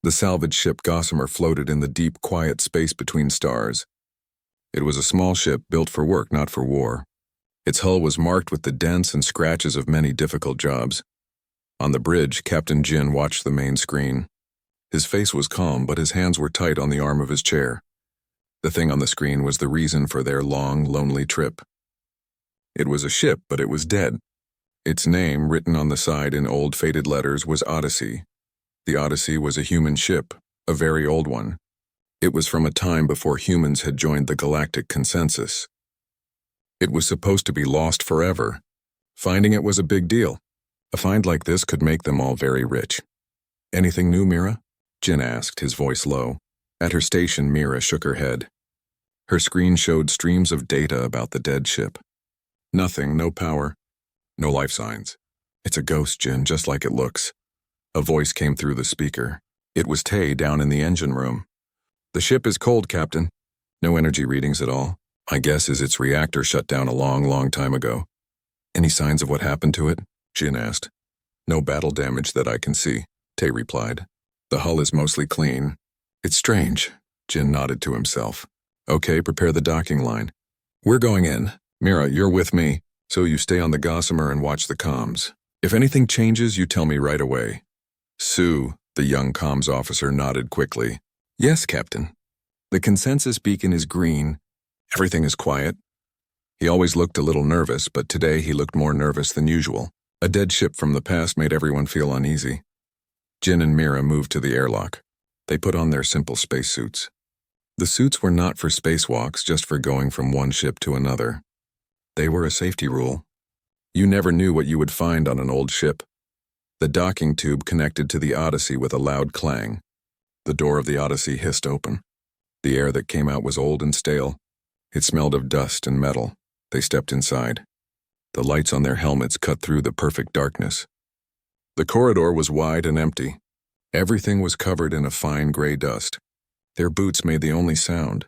The salvage ship Gossamer floated in the deep, quiet space between stars. It was a small ship built for work, not for war. Its hull was marked with the dents and scratches of many difficult jobs. On the bridge, Captain Jin watched the main screen. His face was calm, but his hands were tight on the arm of his chair. The thing on the screen was the reason for their long, lonely trip. It was a ship, but it was dead. Its name, written on the side in old faded letters, was Odyssey. The Odyssey was a human ship, a very old one. It was from a time before humans had joined the Galactic Consensus. It was supposed to be lost forever. Finding it was a big deal. A find like this could make them all very rich. "Anything new, Mira?" Jin asked, his voice low. At her station, Mira shook her head. Her screen showed streams of data about the dead ship. Nothing, no power, no life signs. "It's a ghost, Jin, just like it looks." A voice came through the speaker. It was Tay down in the engine room. "The ship is cold, Captain. No energy readings at all. My guess is its reactor shut down a long, long time ago." "Any signs of what happened to it?" Jin asked. "No battle damage that I can see," Tay replied. "The hull is mostly clean." "It's strange," Jin nodded to himself. "Okay, prepare the docking line. We're going in. Mira, you're with me, so you stay on the Gossamer and watch the comms. If anything changes, you tell me right away." Sue, the young comms officer, nodded quickly. "Yes, Captain. The consensus beacon is green. Everything is quiet." He always looked a little nervous, but today he looked more nervous than usual. A dead ship from the past made everyone feel uneasy. Jin and Mira moved to the airlock. They put on their simple spacesuits. The suits were not for spacewalks, just for going from one ship to another. They were a safety rule. You never knew what you would find on an old ship. The docking tube connected to the Odyssey with a loud clang. The door of the Odyssey hissed open. The air that came out was old and stale. It smelled of dust and metal. They stepped inside. The lights on their helmets cut through the perfect darkness. The corridor was wide and empty. Everything was covered in a fine gray dust. Their boots made the only sound.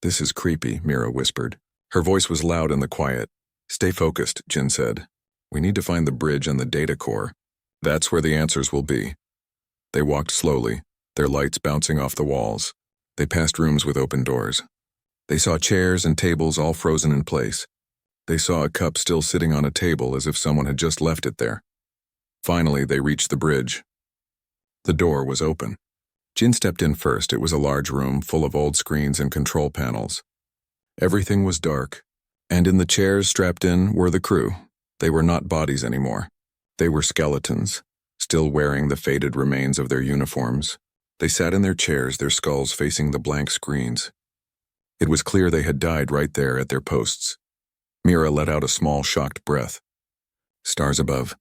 "This is creepy," Mira whispered. Her voice was loud in the quiet. "Stay focused," Jin said. "We need to find the bridge and the data core. That's where the answers will be." They walked slowly, their lights bouncing off the walls. They passed rooms with open doors. They saw chairs and tables all frozen in place. They saw a cup still sitting on a table as if someone had just left it there. Finally, they reached the bridge. The door was open. Jin stepped in first. It was a large room full of old screens and control panels. Everything was dark, and in the chairs strapped in were the crew. They were not bodies anymore. They were skeletons, still wearing the faded remains of their uniforms. They sat in their chairs, their skulls facing the blank screens. It was clear they had died right there at their posts. Mira let out a small, shocked breath. Stars above.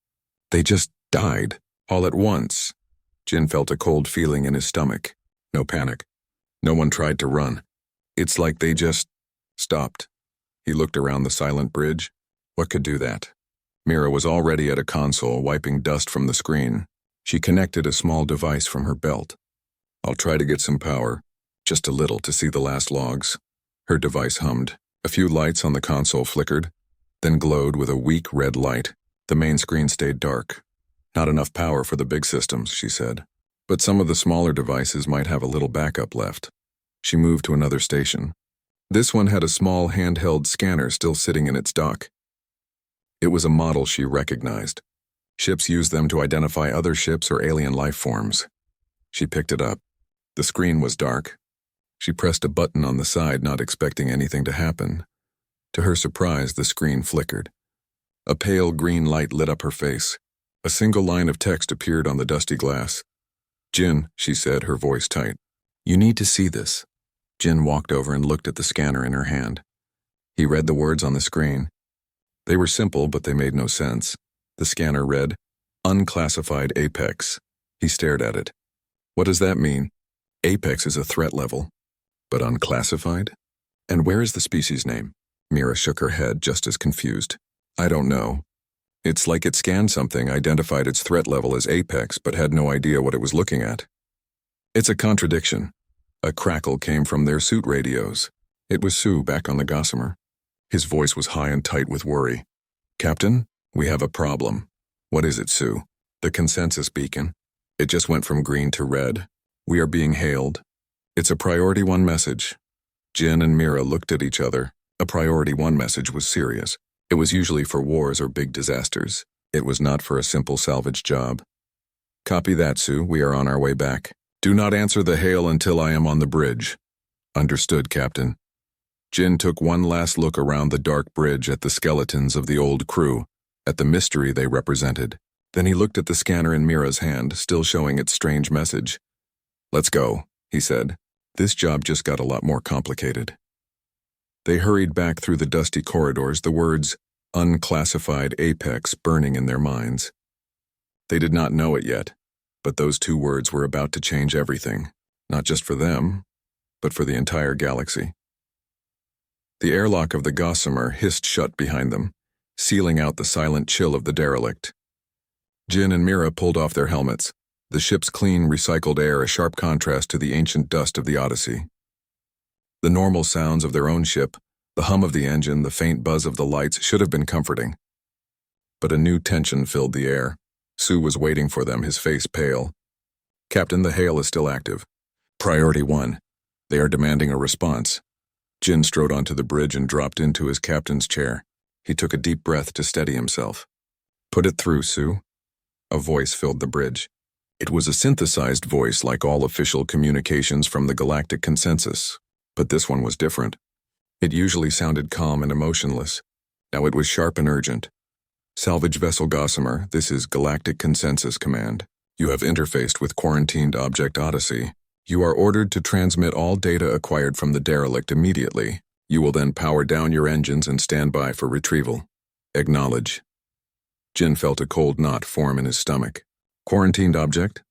They just died, all at once. Jin felt a cold feeling in his stomach. No panic. No one tried to run. It's like they just stopped. He looked around the silent bridge. What could do that? Mira was already at a console, wiping dust from the screen. She connected a small device from her belt. "I'll try to get some power, just a little, to see the last logs." Her device hummed. A few lights on the console flickered, then glowed with a weak red light. The main screen stayed dark. "Not enough power for the big systems," she said. "But some of the smaller devices might have a little backup left." She moved to another station. This one had a small handheld scanner still sitting in its dock. It was a model she recognized. Ships used them to identify other ships or alien life forms. She picked it up. The screen was dark. She pressed a button on the side, not expecting anything to happen. To her surprise, the screen flickered. A pale green light lit up her face. A single line of text appeared on the dusty glass. "Jin," she said, her voice tight. "You need to see this." Jin walked over and looked at the scanner in her hand. He read the words on the screen. They were simple, but they made no sense. The scanner read, "Unclassified Apex." He stared at it. "What does that mean?" "Apex is a threat level." "But unclassified? And where is the species name?" Mira shook her head, just as confused. "I don't know. It's like it scanned something, identified its threat level as Apex, but had no idea what it was looking at." "It's a contradiction." A crackle came from their suit radios. It was Sue back on the Gossamer. His voice was high and tight with worry. "Captain, we have a problem." "What is it, Sue?" "The consensus beacon. It just went from green to red. We are being hailed. It's a Priority 1 message. Jin and Mira looked at each other. A Priority 1 message was serious. It was usually for wars or big disasters. It was not for a simple salvage job. Copy that, Sue. We are on our way back. Do not answer the hail until I am on the bridge. Understood, Captain. Jin took one last look around the dark bridge at the skeletons of the old crew, at the mystery they represented. Then he looked at the scanner in Mira's hand, still showing its strange message. Let's go, he said. This job just got a lot more complicated. They hurried back through the dusty corridors, the words, unclassified apex, burning in their minds. They did not know it yet, but those two words were about to change everything, not just for them, but for the entire galaxy. The airlock of the Gossamer hissed shut behind them, sealing out the silent chill of the derelict. Jin and Mira pulled off their helmets, the ship's clean, recycled air a sharp contrast to the ancient dust of the Odyssey. The normal sounds of their own ship, the hum of the engine, the faint buzz of the lights should have been comforting. But a new tension filled the air. Sue was waiting for them, his face pale. Captain, the hail is still active. Priority 1. They are demanding a response. Jin strode onto the bridge and dropped into his captain's chair. He took a deep breath to steady himself. Put it through, Sue. A voice filled the bridge. It was a synthesized voice like all official communications from the Galactic Consensus, but this one was different. It usually sounded calm and emotionless. Now it was sharp and urgent. Salvage Vessel Gossamer, this is Galactic Consensus Command. You have interfaced with Quarantined Object Odyssey. You are ordered to transmit all data acquired from the derelict immediately. You will then power down your engines and stand by for retrieval. Acknowledge. Jin felt a cold knot form in his stomach. Quarantined object?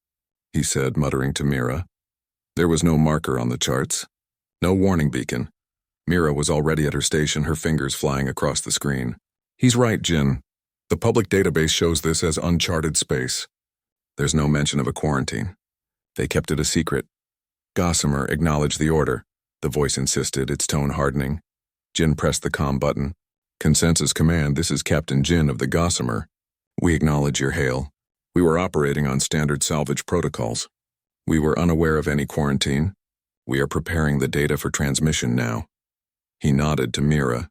He said, muttering to Mira. There was no marker on the charts. No warning beacon. Mira was already at her station, her fingers flying across the screen. He's right, Jin. The public database shows this as uncharted space. There's no mention of a quarantine. They kept it a secret. Gossamer acknowledged the order. The voice insisted, its tone hardening. Jin pressed the comm button. Consensus Command, this is Captain Jin of the Gossamer. We acknowledge your hail. We were operating on standard salvage protocols. We were unaware of any quarantine. We are preparing the data for transmission now. He nodded to Mira.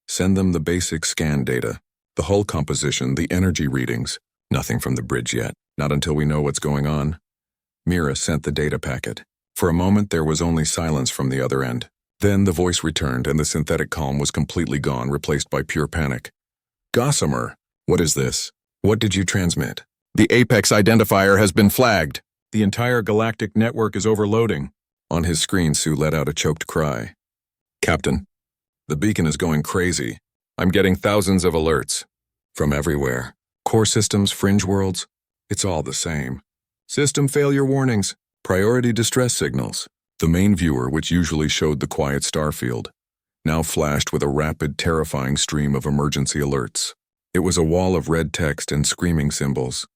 Send them the basic scan data, the hull composition, the energy readings. Nothing from the bridge yet, not until we know what's going on. Mira sent the data packet. For a moment there was only silence from the other end. Then the voice returned and the synthetic calm was completely gone, replaced by pure panic. Gossamer, what is this? What did you transmit? The Apex identifier has been flagged. The entire galactic network is overloading. On his screen, Sue let out a choked cry. Captain, the beacon is going crazy. I'm getting thousands of alerts. From everywhere. Core systems, fringe worlds. It's all the same. System failure warnings. Priority distress signals. The main viewer, which usually showed the quiet starfield, now flashed with a rapid, terrifying stream of emergency alerts. It was a wall of red text and screaming symbols.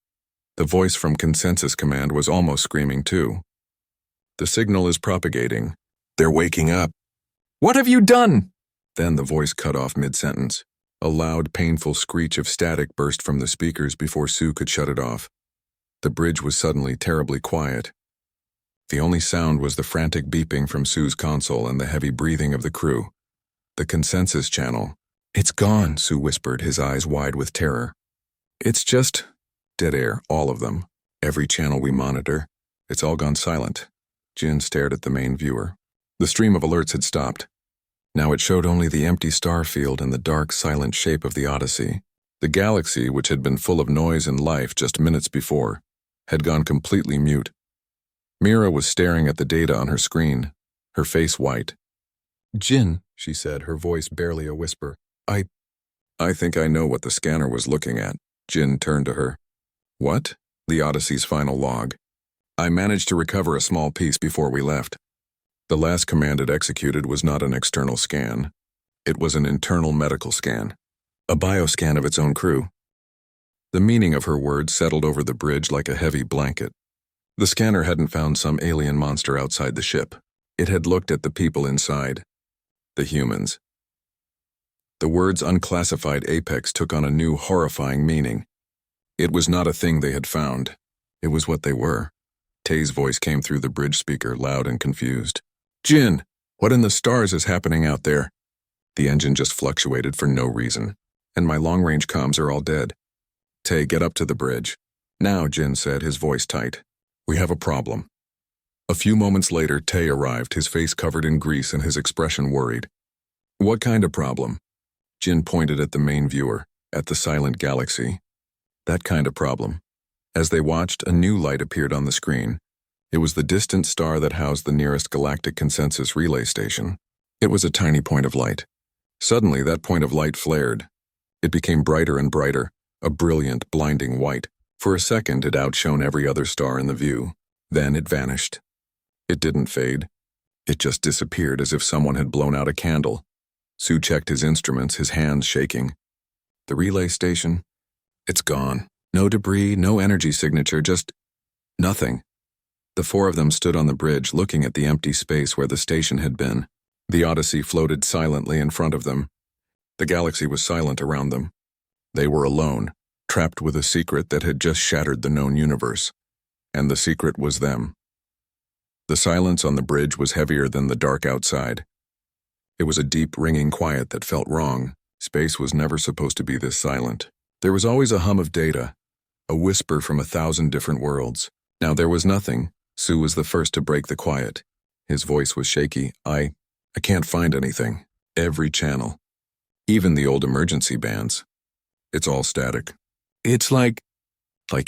The voice from Consensus Command was almost screaming too. The signal is propagating. They're waking up. What have you done? Then the voice cut off mid-sentence. A loud, painful screech of static burst from the speakers before Sue could shut it off. The bridge was suddenly terribly quiet. The only sound was the frantic beeping from Sue's console and the heavy breathing of the crew. The Consensus channel. It's gone, Sue whispered, his eyes wide with terror. It's just dead air, all of them. Every channel we monitor. It's all gone silent. Jin stared at the main viewer. The stream of alerts had stopped. Now it showed only the empty star field and the dark, silent shape of the Odyssey. The galaxy, which had been full of noise and life just minutes before, had gone completely mute. Mira was staring at the data on her screen, her face white. Jin, she said, her voice barely a whisper. I think I know what the scanner was looking at. Jin turned to her. What? The Odyssey's final log. I managed to recover a small piece before we left. The last command it executed was not an external scan. It was an internal medical scan. A bioscan of its own crew. The meaning of her words settled over the bridge like a heavy blanket. The scanner hadn't found some alien monster outside the ship. It had looked at the people inside. The humans. The words unclassified apex took on a new, horrifying meaning. It was not a thing they had found. It was what they were. Tay's voice came through the bridge speaker, loud and confused. Jin, what in the stars is happening out there? The engine just fluctuated for no reason, and my long-range comms are all dead. Tay, get up to the bridge. Now, Jin said, his voice tight. We have a problem. A few moments later, Tay arrived, his face covered in grease and his expression worried. What kind of problem? Jin pointed at the main viewer, at the silent galaxy. That kind of problem. As they watched, a new light appeared on the screen. It was the distant star that housed the nearest galactic consensus relay station. It was a tiny point of light. Suddenly, that point of light flared. It became brighter and brighter, a brilliant, blinding white. For a second, it outshone every other star in the view. Then it vanished. It didn't fade. It just disappeared as if someone had blown out a candle. Sue checked his instruments, his hands shaking. The relay station? It's gone. No debris, no energy signature, just nothing. The four of them stood on the bridge, looking at the empty space where the station had been. The Odyssey floated silently in front of them. The galaxy was silent around them. They were alone, trapped with a secret that had just shattered the known universe. And the secret was them. The silence on the bridge was heavier than the dark outside. It was a deep, ringing quiet that felt wrong. Space was never supposed to be this silent. There was always a hum of data, a whisper from 1,000 different worlds. Now there was nothing. Sue was the first to break the quiet. His voice was shaky. I can't find anything. Every channel. Even the old emergency bands. It's all static. It's like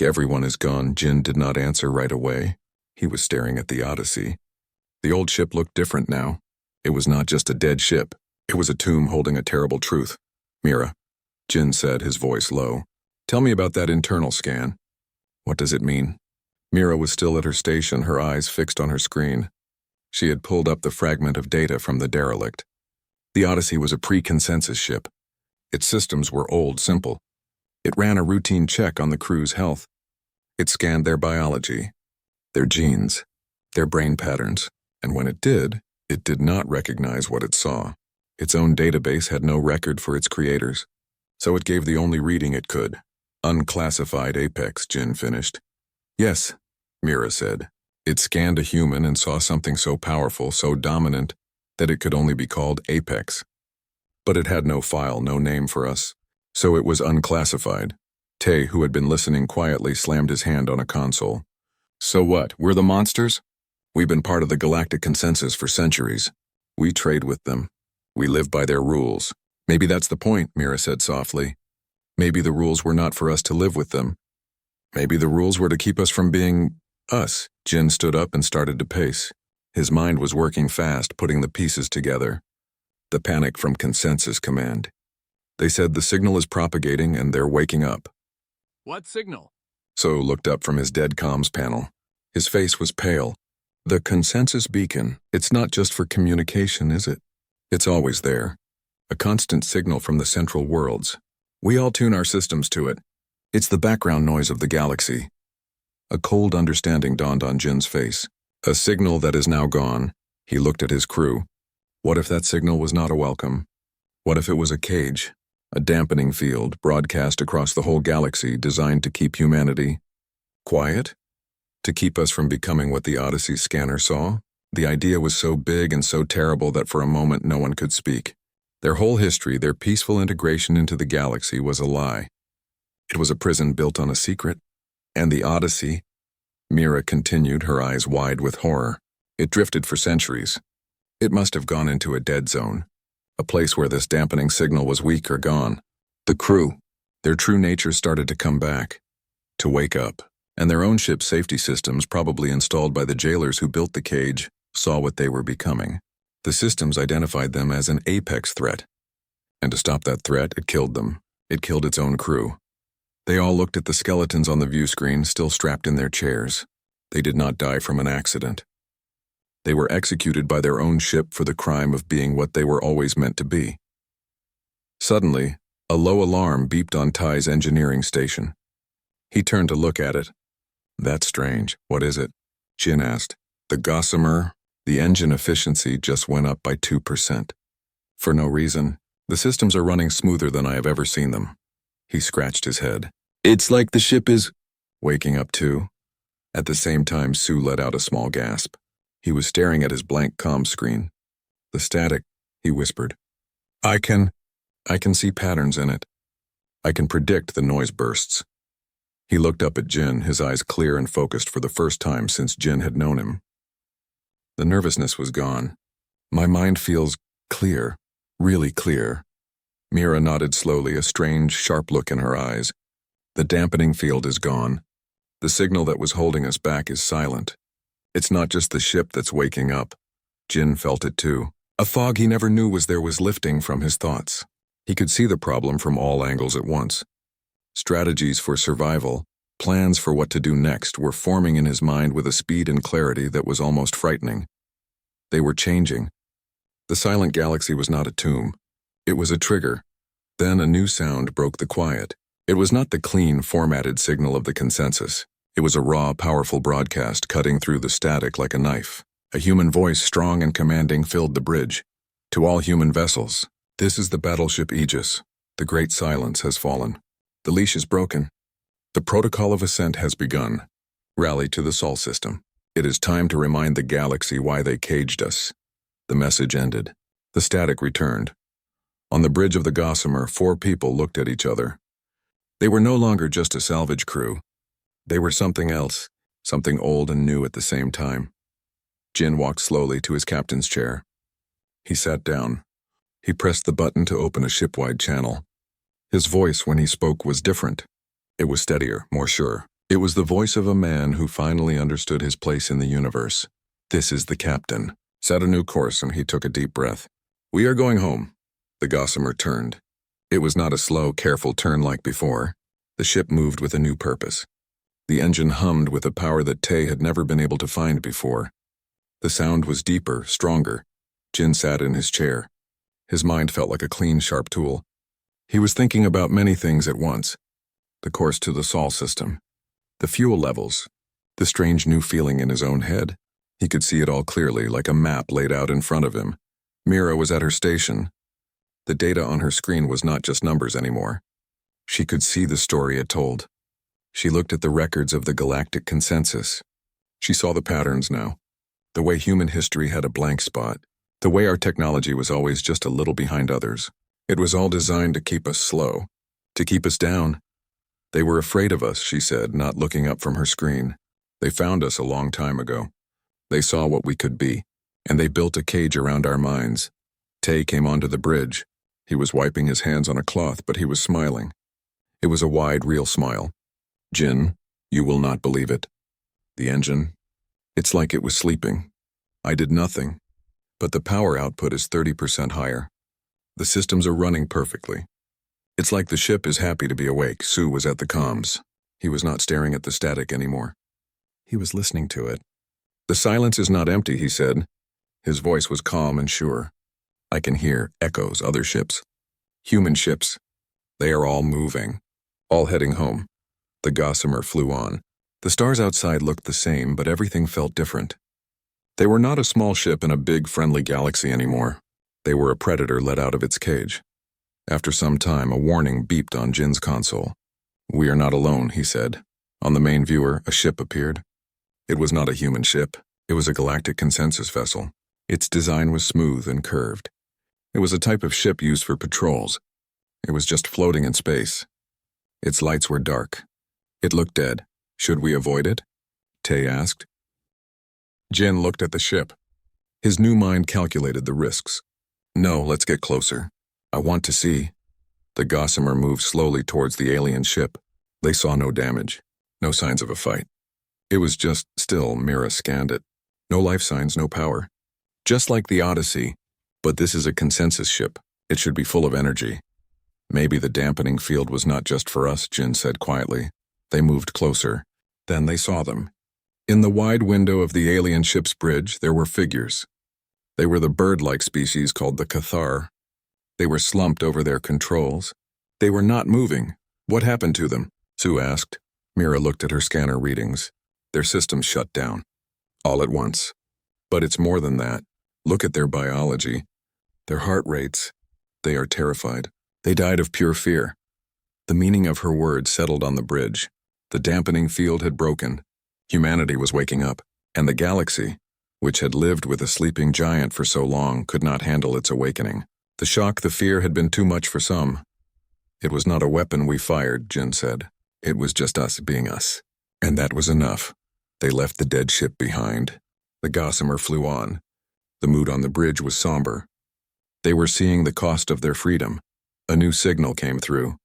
everyone is gone. Jin did not answer right away. He was staring at the Odyssey. The old ship looked different now. It was not just a dead ship. It was a tomb holding a terrible truth. Mira, Jin said, his voice low. Tell me about that internal scan. What does it mean? Mira was still at her station, her eyes fixed on her screen. She had pulled up the fragment of data from the derelict. The Odyssey was a pre-consensus ship. Its systems were old, simple. It ran a routine check on the crew's health. It scanned their biology, their genes, their brain patterns, and when it did not recognize what it saw. Its own database had no record for its creators, so it gave the only reading it could. Unclassified apex, Jin finished. Yes, Mira said. It scanned a human and saw something so powerful, so dominant, that it could only be called Apex. But it had no file, no name for us, so it was unclassified. Tay, who had been listening quietly, slammed his hand on a console. So what, we're the monsters? We've been part of the galactic consensus for centuries. We trade with them. We live by their rules. Maybe that's the point, Mira said softly. Maybe the rules were not for us to live with them. Maybe the rules were to keep us from being us. Jin stood up and started to pace. His mind was working fast, putting the pieces together. The panic from Consensus Command. They said the signal is propagating and they're waking up. What signal? So looked up from his dead comms panel. His face was pale. The Consensus beacon, it's not just for communication, is it? It's always there. A constant signal from the central worlds. We all tune our systems to it. It's the background noise of the galaxy. A cold understanding dawned on Jin's face. A signal that is now gone. He looked at his crew. What if that signal was not a welcome? What if it was a cage, a dampening field broadcast across the whole galaxy designed to keep humanity quiet? To keep us from becoming what the Odyssey scanner saw? The idea was so big and so terrible that for a moment no one could speak. Their whole history, their peaceful integration into the galaxy was a lie. It was a prison built on a secret. And the Odyssey, Mira continued, her eyes wide with horror. It drifted for centuries. It must have gone into a dead zone, a place where this dampening signal was weak or gone. The crew, their true nature started to come back, to wake up, and their own ship's safety systems, probably installed by the jailers who built the cage, saw what they were becoming. The systems identified them as an apex threat, and to stop that threat, it killed them. It killed its own crew. They all looked at the skeletons on the view screen, still strapped in their chairs. They did not die from an accident. They were executed by their own ship for the crime of being what they were always meant to be. Suddenly, a low alarm beeped on Ty's engineering station. He turned to look at it. That's strange. What is it? Jin asked. The Gossamer, the engine efficiency just went up by 2%. For no reason. The systems are running smoother than I have ever seen them. He scratched his head. It's like the ship is waking up too. At the same time, Sue let out a small gasp. He was staring at his blank comm screen. The static, he whispered. I can see patterns in it. I can predict the noise bursts. He looked up at Jin, his eyes clear and focused for the first time since Jin had known him. The nervousness was gone. My mind feels clear, really clear. Mira nodded slowly, a strange, sharp look in her eyes. The dampening field is gone. The signal that was holding us back is silent. It's not just the ship that's waking up. Jin felt it too. A fog he never knew was there was lifting from his thoughts. He could see the problem from all angles at once. Strategies for survival, plans for what to do next were forming in his mind with a speed and clarity that was almost frightening. They were changing. The silent galaxy was not a tomb. It was a trigger. Then a new sound broke the quiet. It was not the clean, formatted signal of the consensus. It was a raw, powerful broadcast cutting through the static like a knife. A human voice, strong and commanding, filled the bridge. To all human vessels, this is the battleship Aegis. The great silence has fallen. The leash is broken. The protocol of ascent has begun. Rally to the Sol system. It is time to remind the galaxy why they caged us. The message ended. The static returned. On the bridge of the Gossamer, 4 people looked at each other. They were no longer just a salvage crew. They were something else, something old and new at the same time. Jin walked slowly to his captain's chair. He sat down. He pressed the button to open a ship-wide channel. His voice when he spoke was different. It was steadier, more sure. It was the voice of a man who finally understood his place in the universe. This is the captain. Set a new course, and he took a deep breath. We are going home. The Gossamer turned. It was not a slow, careful turn like before. The ship moved with a new purpose. The engine hummed with a power that Tay had never been able to find before. The sound was deeper, stronger. Jin sat in his chair. His mind felt like a clean, sharp tool. He was thinking about many things at once. The course to the Sol system. The fuel levels. The strange new feeling in his own head. He could see it all clearly, like a map laid out in front of him. Mira was at her station. The data on her screen was not just numbers anymore. She could see the story it told. She looked at the records of the galactic consensus. She saw the patterns now. The way human history had a blank spot. The way our technology was always just a little behind others. It was all designed to keep us slow. To keep us down. They were afraid of us, she said, not looking up from her screen. They found us a long time ago. They saw what we could be, and they built a cage around our minds. Tay came onto the bridge. He was wiping his hands on a cloth, but he was smiling. It was a wide, real smile. Jin, you will not believe it. The engine, it's like it was sleeping. I did nothing, but the power output is 30% higher. The systems are running perfectly. It's like the ship is happy to be awake. Sue was at the comms. He was not staring at the static anymore. He was listening to it. The silence is not empty, he said. His voice was calm and sure. I can hear echoes, other ships. Human ships. They are all moving. All heading home. The Gossamer flew on. The stars outside looked the same, but everything felt different. They were not a small ship in a big, friendly galaxy anymore. They were a predator let out of its cage. After some time, a warning beeped on Jin's console. We are not alone, he said. On the main viewer, a ship appeared. It was not a human ship. It was a galactic consensus vessel. Its design was smooth and curved. It was a type of ship used for patrols. It was just floating in space. Its lights were dark. It looked dead. Should we avoid it? Tay asked. Jin looked at the ship. His new mind calculated the risks. No, let's get closer. I want to see. The Gossamer moved slowly towards the alien ship. They saw no damage, no signs of a fight. It was just still. Mira scanned it. No life signs, no power. Just like the Odyssey, but this is a consensus ship. It should be full of energy. Maybe the dampening field was not just for us, Jin said quietly. They moved closer. Then they saw them. In the wide window of the alien ship's bridge, there were figures. They were the bird-like species called the Cathar. They were slumped over their controls. They were not moving. What happened to them? Sue asked. Mira looked at her scanner readings. Their systems shut down. All at once. But it's more than that. Look at their biology. Their heart rates. They are terrified. They died of pure fear. The meaning of her words settled on the bridge. The dampening field had broken. Humanity was waking up, and the galaxy, which had lived with a sleeping giant for so long, could not handle its awakening. The shock, the fear had been too much for some. "It was not a weapon we fired," Jin said. "It was just us being us. And that was enough." They left the dead ship behind. The Gossamer flew on. The mood on the bridge was somber. They were seeing the cost of their freedom. A new signal came through.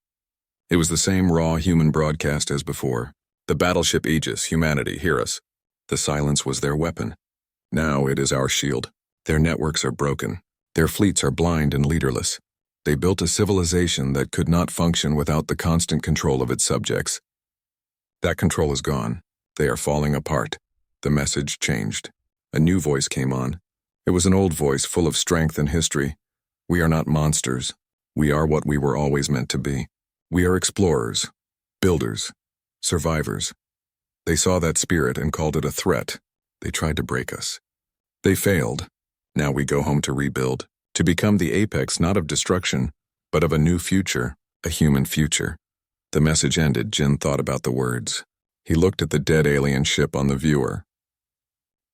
It was the same raw human broadcast as before. "The battleship Aegis, humanity, hear us." The silence was their weapon. "Now it is our shield. Their networks are broken. Their fleets are blind and leaderless. They built a civilization that could not function without the constant control of its subjects. That control is gone. They are falling apart." The message changed. A new voice came on. It was an old voice full of strength and history. "We are not monsters. We are what we were always meant to be. We are explorers, builders, survivors. They saw that spirit and called it a threat. They tried to break us. They failed. Now we go home to rebuild, to become the apex not of destruction, but of a new future, a human future." The message ended. Jin thought about the words. He looked at the dead alien ship on the viewer.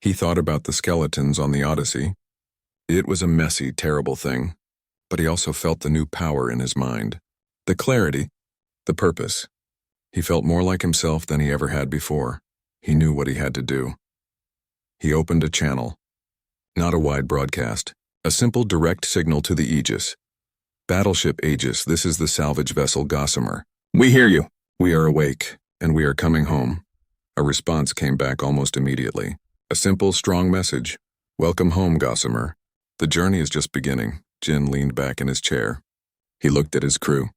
He thought about the skeletons on the Odyssey. It was a messy, terrible thing, but he also felt the new power in his mind. The clarity, the purpose. He felt more like himself than he ever had before. He knew what he had to do. He opened a channel. Not a wide broadcast. A simple direct signal to the Aegis. "Battleship Aegis, this is the salvage vessel Gossamer. We hear you. We are awake, and we are coming home." A response came back almost immediately. A simple, strong message. "Welcome home, Gossamer. The journey is just beginning." Jin leaned back in his chair. He looked at his crew.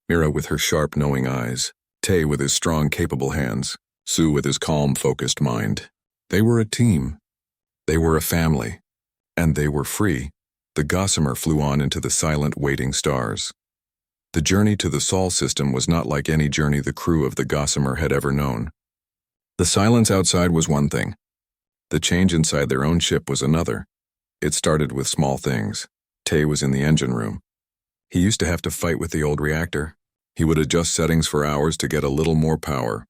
Mira with her sharp, knowing eyes. Tay with his strong, capable hands. Sue with his calm, focused mind. They were a team. They were a family. And they were free. The Gossamer flew on into the silent, waiting stars. The journey to the Sol system was not like any journey the crew of the Gossamer had ever known. The silence outside was one thing. The change inside their own ship was another. It started with small things. Tay was in the engine room. He used to have to fight with the old reactor. He would adjust settings for hours to get a little more power.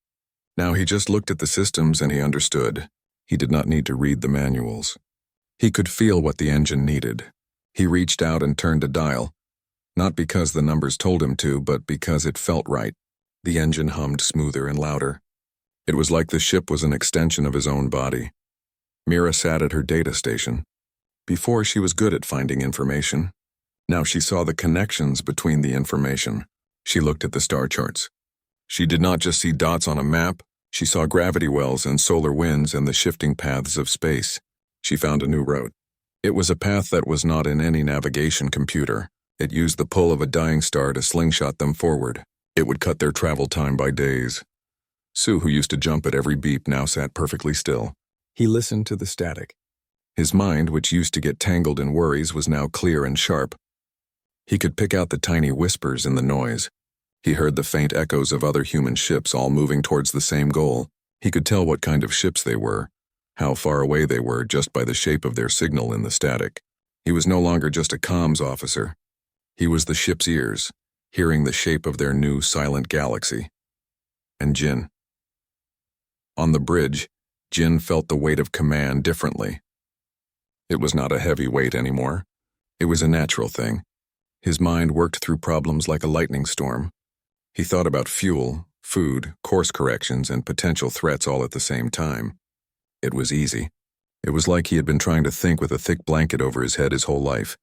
Now he just looked at the systems and he understood. He did not need to read the manuals. He could feel what the engine needed. He reached out and turned a dial. Not because the numbers told him to, but because it felt right. The engine hummed smoother and louder. It was like the ship was an extension of his own body. Mira sat at her data station. Before, she was good at finding information. Now she saw the connections between the information. She looked at the star charts. She did not just see dots on a map. She saw gravity wells and solar winds and the shifting paths of space. She found a new route. It was a path that was not in any navigation computer. It used the pull of a dying star to slingshot them forward. It would cut their travel time by days. Sue, who used to jump at every beep, now sat perfectly still. He listened to the static. His mind, which used to get tangled in worries, was now clear and sharp. He could pick out the tiny whispers in the noise. He heard the faint echoes of other human ships all moving towards the same goal. He could tell what kind of ships they were, how far away they were just by the shape of their signal in the static. He was no longer just a comms officer. He was the ship's ears, hearing the shape of their new silent galaxy. And Jin. On the bridge, Jin felt the weight of command differently. It was not a heavy weight anymore. It was a natural thing. His mind worked through problems like a lightning storm. He thought about fuel, food, course corrections, and potential threats all at the same time. It was easy. It was like he had been trying to think with a thick blanket over his head his whole life,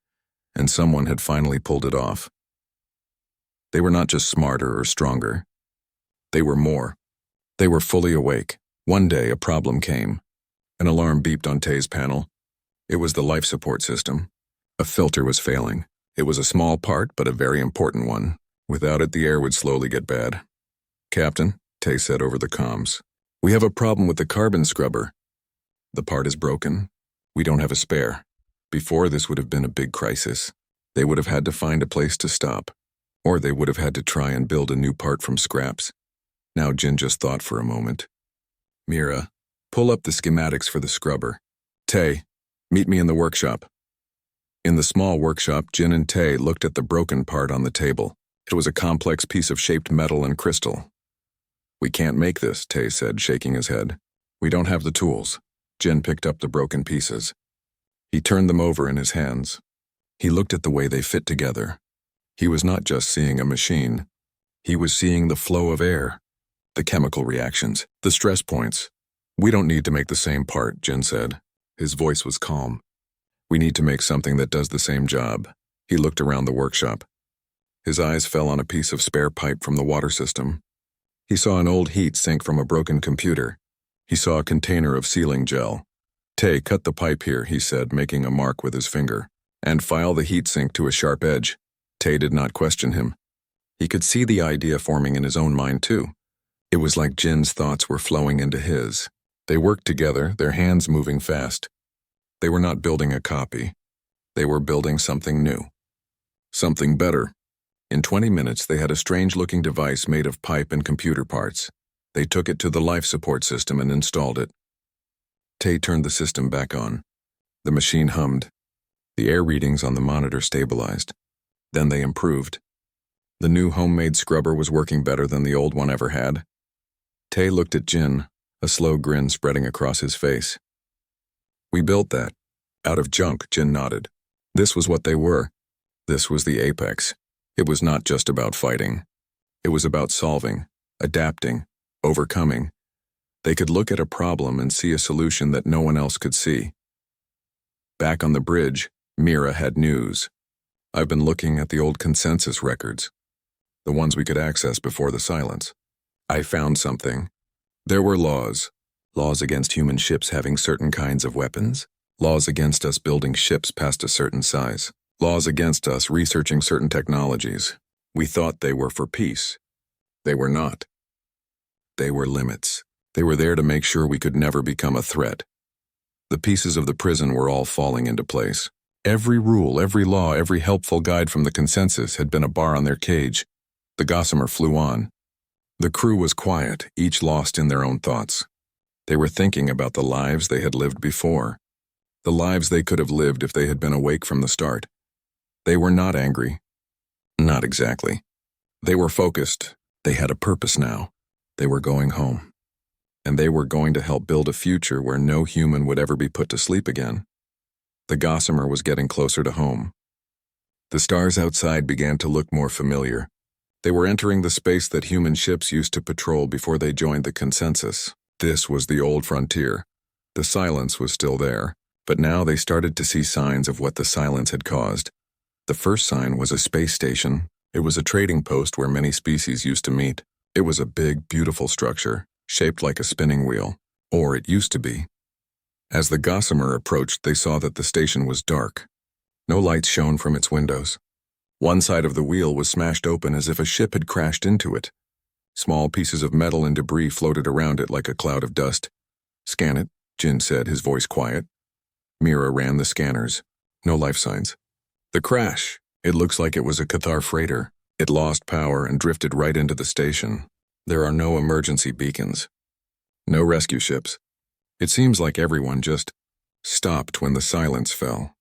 and someone had finally pulled it off. They were not just smarter or stronger. They were more. They were fully awake. One day, a problem came. An alarm beeped on Tay's panel. It was the life support system. A filter was failing. It was a small part, but a very important one. Without it, the air would slowly get bad. "Captain," Tay said over the comms, "we have a problem with the carbon scrubber. The part is broken. We don't have a spare." Before, this would have been a big crisis. They would have had to find a place to stop, or they would have had to try and build a new part from scraps. Now Jin just thought for a moment. "Mira, pull up the schematics for the scrubber. Tay, meet me in the workshop." In the small workshop, Jin and Tay looked at the broken part on the table. It was a complex piece of shaped metal and crystal. "We can't make this," Tay said, shaking his head. We don't have the tools. Jin picked up the broken pieces. He turned them over in his hands. He looked at the way they fit together. He was not just seeing a machine. He was seeing the flow of air, the chemical reactions, the stress points. We don't need to make the same part, Jin said. His voice was calm. We need to make something that does the same job. He looked around the workshop. His eyes fell on a piece of spare pipe from the water system. He saw an old heat sink from a broken computer. He saw a container of sealing gel. Tay, cut the pipe here, he said, making a mark with his finger, and file the heat sink to a sharp edge. Tay did not question him. He could see the idea forming in his own mind, too. It was like Jin's thoughts were flowing into his. They worked together, their hands moving fast. They were not building a copy. They were building something new. Something better. In 20 minutes, they had a strange-looking device made of pipe and computer parts. They took it to the life support system and installed it. Tay turned the system back on. The machine hummed. The air readings on the monitor stabilized. Then they improved. The new homemade scrubber was working better than the old one ever had. Tay looked at Jin, a slow grin spreading across his face. We built that. Out of junk, Jin nodded. This was what they were. This was the apex. It was not just about fighting. It was about solving, adapting, overcoming. They could look at a problem and see a solution that no one else could see. Back on the bridge, Mira had news. I've been looking at the old consensus records, the ones we could access before the silence. I found something. There were laws against human ships having certain kinds of weapons, laws against us building ships past a certain size, laws against us researching certain technologies. We thought they were for peace. They were not. They were limits. They were there to make sure we could never become a threat. The pieces of the prison were all falling into place. Every rule, every law, every helpful guide from the consensus had been a bar on their cage. The gossamer flew on. The crew was quiet, each lost in their own thoughts. They were thinking about the lives they had lived before, the lives they could have lived if they had been awake from the start. They were not angry. Not exactly. They were focused. They had a purpose now. They were going home. And they were going to help build a future where no human would ever be put to sleep again. The gossamer was getting closer to home. The stars outside began to look more familiar. They were entering the space that human ships used to patrol before they joined the consensus. This was the old frontier. The silence was still there, but now they started to see signs of what the silence had caused. The first sign was a space station. It was a trading post where many species used to meet. It was a big, beautiful structure, shaped like a spinning wheel, or it used to be. As the gossamer approached, they saw that the station was dark. No lights shone from its windows. One side of the wheel was smashed open as if a ship had crashed into it. Small pieces of metal and debris floated around it like a cloud of dust. Scan it, Jin said, his voice quiet. Mira ran the scanners. No life signs. The crash. It looks like it was a Cathar freighter. It lost power and drifted right into the station. There are no emergency beacons. No rescue ships. It seems like everyone just stopped when the silence fell.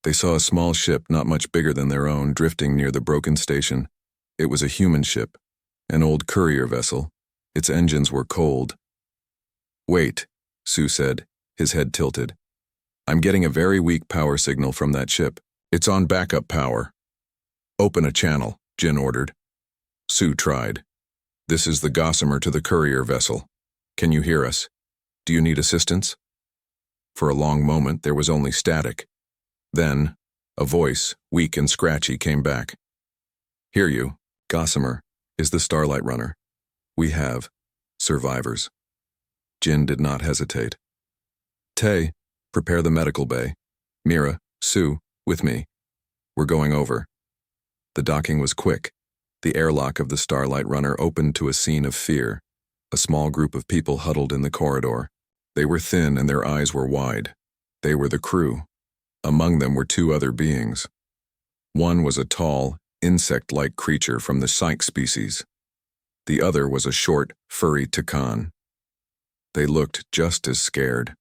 They saw a small ship not much bigger than their own drifting near the broken station. It was a human ship, an old courier vessel. Its engines were cold. Wait, Sue said, his head tilted. I'm getting a very weak power signal from that ship. It's on backup power. Open a channel, Jin ordered. Sue tried. This is the gossamer to the courier vessel. Can you hear us? Do you need assistance? For a long moment, there was only static. Then, a voice, weak and scratchy, came back. Hear you, Gossamer, is the Starlight Runner. We have survivors. Jin did not hesitate. Tay, prepare the medical bay. Mira, Sue, with me. We're going over. The docking was quick. The airlock of the Starlight Runner opened to a scene of fear. A small group of people huddled in the corridor. They were thin and their eyes were wide. They were the crew. Among them were two other beings. One was a tall, insect-like creature from the Psyche species. The other was a short, furry Takan. They looked just as scared.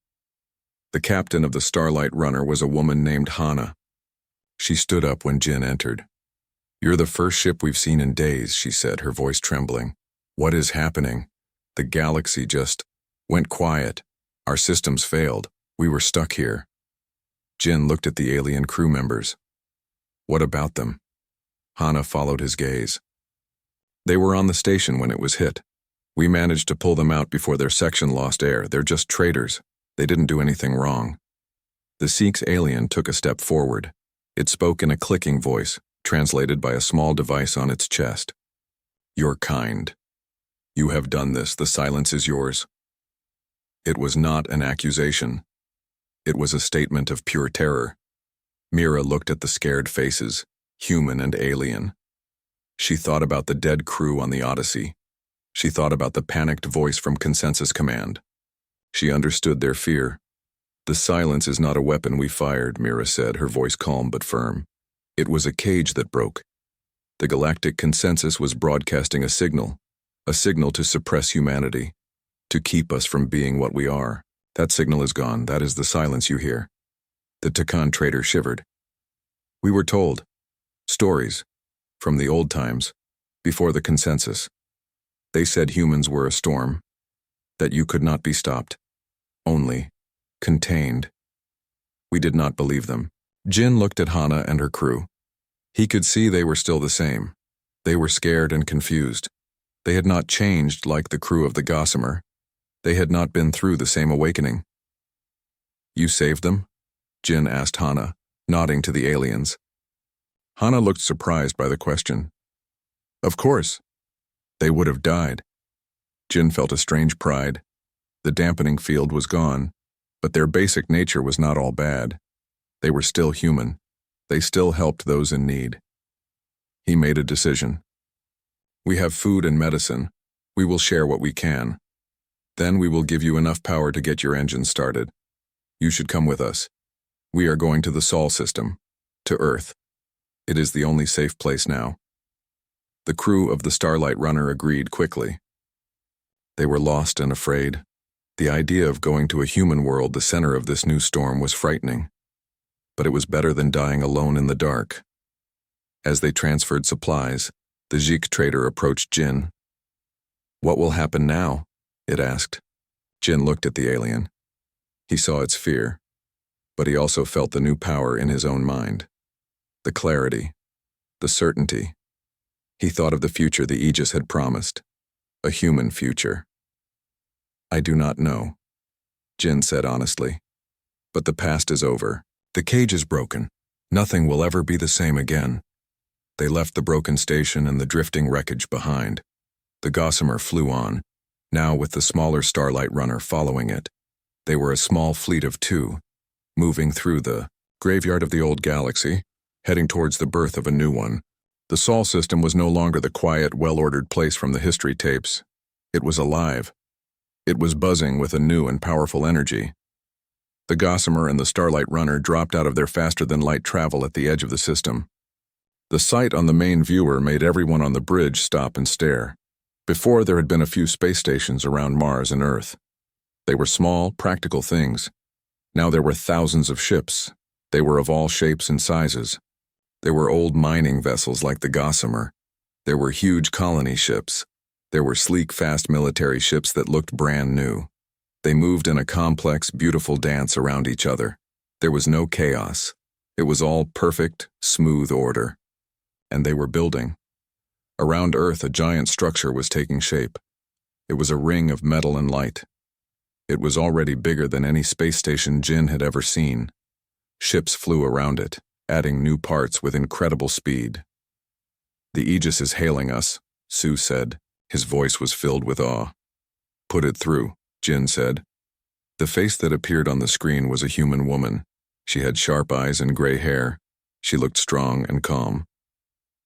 The captain of the Starlight Runner was a woman named Hana. She stood up when Jin entered. You're the first ship we've seen in days, she said, her voice trembling. What is happening? The galaxy just... Went quiet. Our systems failed. We were stuck here. Jin looked at the alien crew members. What about them? Hana followed his gaze. They were on the station when it was hit. We managed to pull them out before their section lost air. They're just traitors. They didn't do anything wrong. The Sikh's alien took a step forward. It spoke in a clicking voice, translated by a small device on its chest. You're kind. You have done this. The silence is yours. It was not an accusation. It was a statement of pure terror. Mira looked at the scared faces, human and alien. She thought about the dead crew on the Odyssey. She thought about the panicked voice from Consensus Command. She understood their fear. The silence is not a weapon we fired, Mira said, her voice calm but firm. It was a cage that broke. The Galactic Consensus was broadcasting a signal to suppress humanity, to keep us from being what we are. That signal is gone. That is the silence you hear. The Takan traitor shivered. We were told stories from the old times, before the Consensus. They said humans were a storm, that you could not be stopped, only contained. We did not believe them. Jin looked at Hana and her crew. He could see they were still the same. They were scared and confused. They had not changed like the crew of the Gossamer. They had not been through the same awakening. You saved them? Jin asked Hana, nodding to the aliens. Hana looked surprised by the question. Of course. They would have died. Jin felt a strange pride. The dampening field was gone, but their basic nature was not all bad. They were still human. They still helped those in need. He made a decision. We have food and medicine. We will share what we can. Then we will give you enough power to get your engines started. You should come with us. We are going to the Sol system, to Earth. It is the only safe place now. The crew of the Starlight Runner agreed quickly. They were lost and afraid. The idea of going to a human world, the center of this new storm, was frightening. But it was better than dying alone in the dark. As they transferred supplies, the Jik trader approached Jin. What will happen now? It asked. Jin looked at the alien. He saw its fear, but he also felt the new power in his own mind. The clarity, the certainty. He thought of the future the Aegis had promised, a human future. I do not know, Jin said honestly. But the past is over. The cage is broken. Nothing will ever be the same again. They left the broken station and the drifting wreckage behind. The Gossamer flew on, now with the smaller Starlight Runner following it. They were a small fleet of two, moving through the graveyard of the old galaxy, heading towards the birth of a new one. The Sol system was no longer the quiet, well-ordered place from the history tapes. It was alive. It was buzzing with a new and powerful energy. The Gossamer and the Starlight Runner dropped out of their faster-than-light travel at the edge of the system. The sight on the main viewer made everyone on the bridge stop and stare. Before, there had been a few space stations around Mars and Earth. They were small, practical things. Now there were thousands of ships. They were of all shapes and sizes. There were old mining vessels like the Gossamer. There were huge colony ships. There were sleek, fast military ships that looked brand new. They moved in a complex, beautiful dance around each other. There was no chaos. It was all perfect, smooth order. And they were building. Around Earth, a giant structure was taking shape. It was a ring of metal and light. It was already bigger than any space station Jin had ever seen. Ships flew around it, adding new parts with incredible speed. The Aegis is hailing us, Sue said. His voice was filled with awe. Put it through, Jin said. The face that appeared on the screen was a human woman. She had sharp eyes and gray hair. She looked strong and calm.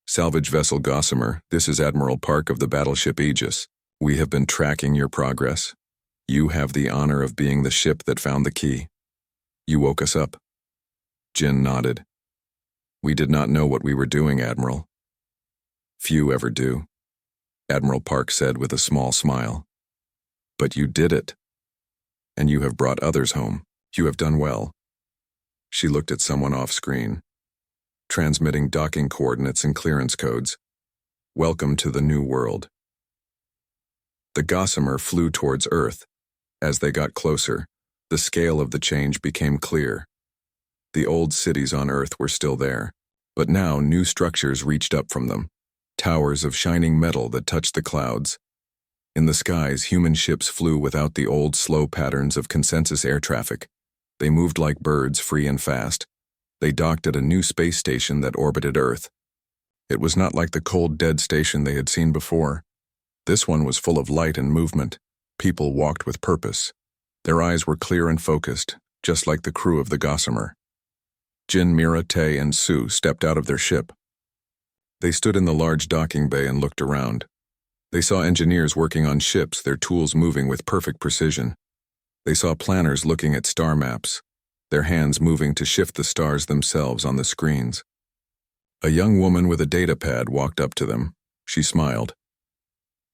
Salvage vessel Gossamer, this is Admiral Park of the battleship Aegis. We have been tracking your progress. You have the honor of being the ship that found the key. You woke us up. Jin nodded. We did not know what we were doing, Admiral. Few ever do, Admiral Park said with a small smile. But you did it. And you have brought others home. You have done well. She looked at someone off screen, transmitting docking coordinates and clearance codes. Welcome to the new world. The Gossamer flew towards Earth. As they got closer, the scale of the change became clear. The old cities on Earth were still there, but now new structures reached up from them, towers of shining metal that touched the clouds. In the skies, human ships flew without the old slow patterns of consensus air traffic. They moved like birds, free and fast. They docked at a new space station that orbited Earth. It was not like the cold, dead station they had seen before. This one was full of light and movement. People walked with purpose. Their eyes were clear and focused, just like the crew of the Gossamer. Jin, Mira, Tay, and Sue stepped out of their ship. They stood in the large docking bay and looked around. They saw engineers working on ships, their tools moving with perfect precision. They saw planners looking at star maps, their hands moving to shift the stars themselves on the screens. A young woman with a data pad walked up to them. She smiled.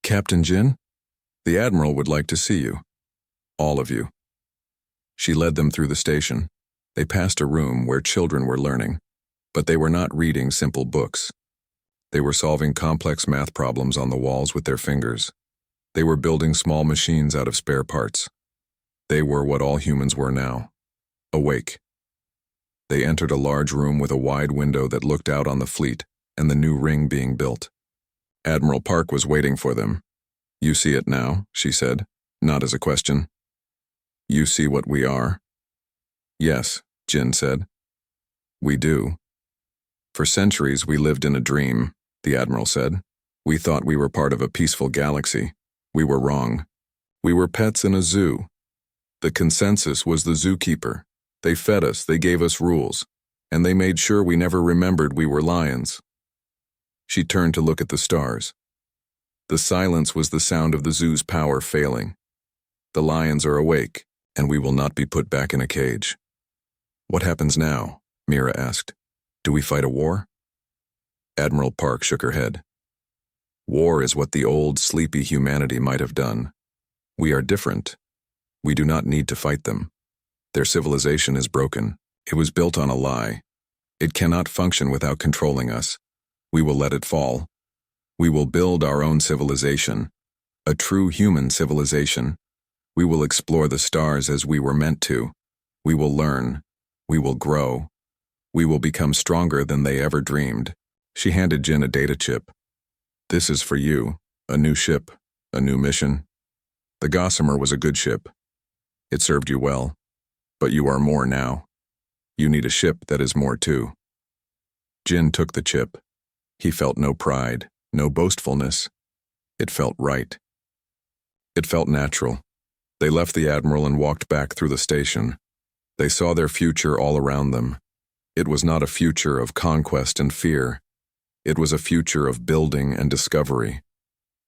"Captain Jin? The Admiral would like to see you. All of you." She led them through the station. They passed a room where children were learning, but they were not reading simple books. They were solving complex math problems on the walls with their fingers. They were building small machines out of spare parts. They were what all humans were now, awake. They entered a large room with a wide window that looked out on the fleet and the new ring being built. Admiral Park was waiting for them. "You see it now," she said, not as a question. "You see what we are?" "Yes," Jin said. "We do." "For centuries we lived in a dream," the Admiral said. "We thought we were part of a peaceful galaxy. We were wrong. We were pets in a zoo. The consensus was the zookeeper. They fed us, they gave us rules, and they made sure we never remembered we were lions." She turned to look at the stars. The silence was the sound of the zoo's power failing. "The lions are awake, and we will not be put back in a cage." "What happens now?" Mira asked. "Do we fight a war?" Admiral Park shook her head. "War is what the old, sleepy humanity might have done. We are different. We do not need to fight them. Their civilization is broken. It was built on a lie. It cannot function without controlling us. We will let it fall. We will build our own civilization, a true human civilization. We will explore the stars as we were meant to. We will learn. We will grow. We will become stronger than they ever dreamed." She handed Jin a data chip. "This is for you, a new ship, a new mission. The Gossamer was a good ship. It served you well, but you are more now. You need a ship that is more too." Jin took the chip. He felt no pride, no boastfulness. It felt right. It felt natural. They left the Admiral and walked back through the station. They saw their future all around them. It was not a future of conquest and fear. It was a future of building and discovery.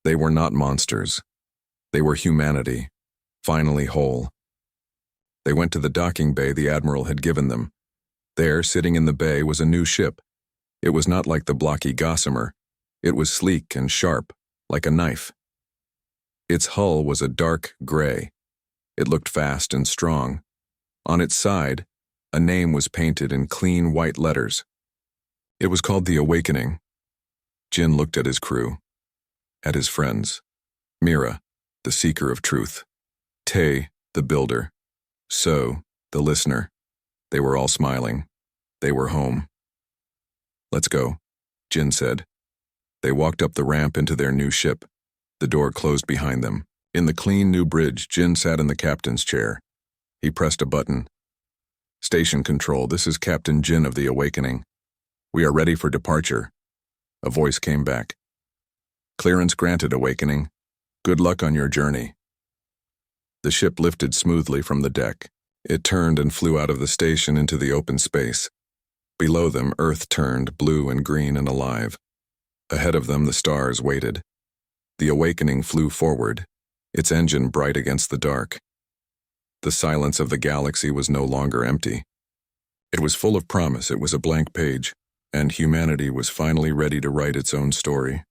They were not monsters. They were humanity, finally whole. They went to the docking bay the Admiral had given them. There, sitting in the bay, was a new ship. It was not like the blocky Gossamer. It was sleek and sharp, like a knife. Its hull was a dark gray. It looked fast and strong. On its side, a name was painted in clean white letters. It was called the Awakening. Jin looked at his crew, at his friends. Mira, the seeker of truth. Tay, the builder. So, the listener. They were all smiling. They were home. "Let's go," Jin said. They walked up the ramp into their new ship. The door closed behind them. In the clean new bridge, Jin sat in the captain's chair. He pressed a button. "Station control, this is Captain Jin of the Awakening. We are ready for departure." A voice came back. "Clearance granted, Awakening. Good luck on your journey." The ship lifted smoothly from the deck. It turned and flew out of the station into the open space. Below them, Earth turned blue and green and alive. Ahead of them, the stars waited. The Awakening flew forward, its engine bright against the dark. The silence of the galaxy was no longer empty. It was full of promise. It was a blank page, and humanity was finally ready to write its own story.